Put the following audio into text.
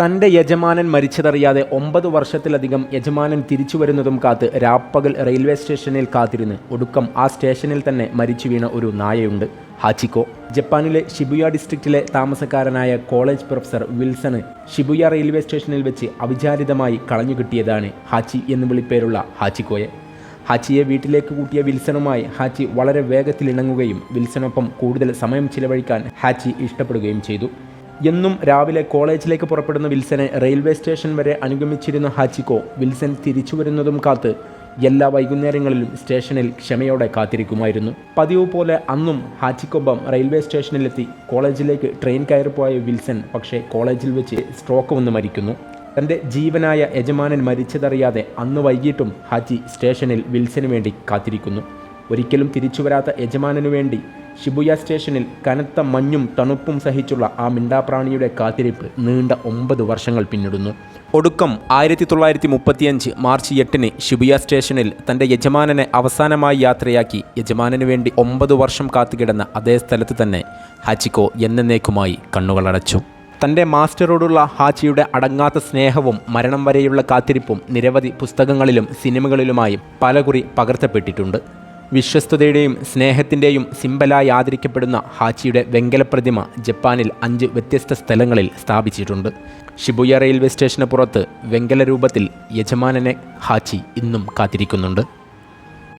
തൻ്റെ യജമാനൻ മരിച്ചതറിയാതെ 9 വർഷത്തിലധികം യജമാനൻ തിരിച്ചു വരുന്നതും കാത്ത് രാപ്പകൽ റെയിൽവേ സ്റ്റേഷനിൽ കാത്തിരുന്ന് ഒടുക്കം ആ സ്റ്റേഷനിൽ തന്നെ മരിച്ചു വീണ ഒരു നായയുണ്ട്, ഹാച്ചിക്കോ. ജപ്പാനിലെ ഷിബുയ ഡിസ്ട്രിക്റ്റിലെ താമസക്കാരനായ കോളേജ് പ്രൊഫസർ വിൽസണ് ഷിബുയ റെയിൽവേ സ്റ്റേഷനിൽ വെച്ച് അവിചാരിതമായി കളഞ്ഞു കിട്ടിയതാണ് ഹാച്ചി എന്ന് വിളിപ്പേരുള്ള ഹാച്ചിക്കോയെ. ഹാച്ചിയെ വീട്ടിലേക്ക് കൂട്ടിയ വിൽസണുമായി ഹാച്ചി വളരെ വേഗത്തിൽ ഇണങ്ങുകയും വിൽസണൊപ്പം കൂടുതൽ സമയം ചിലവഴിക്കാൻ ഹാച്ചി ഇഷ്ടപ്പെടുകയും ചെയ്തു. എന്നും രാവിലെ കോളേജിലേക്ക് പുറപ്പെടുന്ന വിൽസനെ റെയിൽവേ സ്റ്റേഷൻ വരെ അനുഗമിച്ചിരുന്ന ഹാച്ചിക്കോ വിൽസൺ തിരിച്ചു വരുന്നതും കാത്ത് എല്ലാ വൈകുന്നേരങ്ങളിലും സ്റ്റേഷനിൽ ക്ഷമയോടെ കാത്തിരിക്കുമായിരുന്നു. പതിവ് പോലെ അന്നും ഹാച്ചിക്കൊപ്പം റെയിൽവേ സ്റ്റേഷനിലെത്തി കോളേജിലേക്ക് ട്രെയിൻ കയറിപ്പോയ വിൽസൺ പക്ഷേ കോളേജിൽ വെച്ച് സ്ട്രോക്ക് വന്ന് മരിക്കുന്നു. തൻ്റെ ജീവനായ യജമാനൻ മരിച്ചതറിയാതെ അന്ന് വൈകിട്ടും ഹാച്ചി സ്റ്റേഷനിൽ വിൽസന് വേണ്ടി കാത്തിരിക്കുന്നു. ഒരിക്കലും തിരിച്ചു വരാത്ത യജമാനു വേണ്ടി ഷിബുയ സ്റ്റേഷനിൽ കനത്ത മഞ്ഞും തണുപ്പും സഹിച്ചുള്ള ആ മിണ്ടാപ്രാണിയുടെ കാത്തിരിപ്പ് നീണ്ട 9 വർഷങ്ങൾ പിന്നിടുന്നു. ഒടുക്കം 1935 മാർച്ച് 8 ഷിബുയ സ്റ്റേഷനിൽ തൻ്റെ യജമാനനെ അവസാനമായി യാത്രയാക്കി യജമാനു വേണ്ടി 9 വർഷം കാത്തുകിടന്ന അതേ സ്ഥലത്ത് തന്നെ ഹാച്ചിക്കോ എന്നേക്കുമായി കണ്ണുകളടച്ചു. തൻ്റെ മാസ്റ്ററോടുള്ള ഹാച്ചിയുടെ അടങ്ങാത്ത സ്നേഹവും മരണം വരെയുള്ള കാത്തിരിപ്പും നിരവധി പുസ്തകങ്ങളിലും സിനിമകളിലുമായി പലകുറി പകർത്തപ്പെട്ടിട്ടുണ്ട്. വിശ്വസ്തതയുടെയും സ്നേഹത്തിൻ്റെയും സിംബലായി ആദരിക്കപ്പെടുന്ന ഹാച്ചിയുടെ വെങ്കല പ്രതിമ ജപ്പാനിൽ 5 വ്യത്യസ്ത സ്ഥലങ്ങളിൽ സ്ഥാപിച്ചിട്ടുണ്ട്. ഷിബുയ റെയിൽവേ സ്റ്റേഷന് പുറത്ത് വെങ്കല രൂപത്തിൽ യജമാനനെ ഹാച്ചി ഇന്നും കാത്തിരിക്കുന്നുണ്ട്.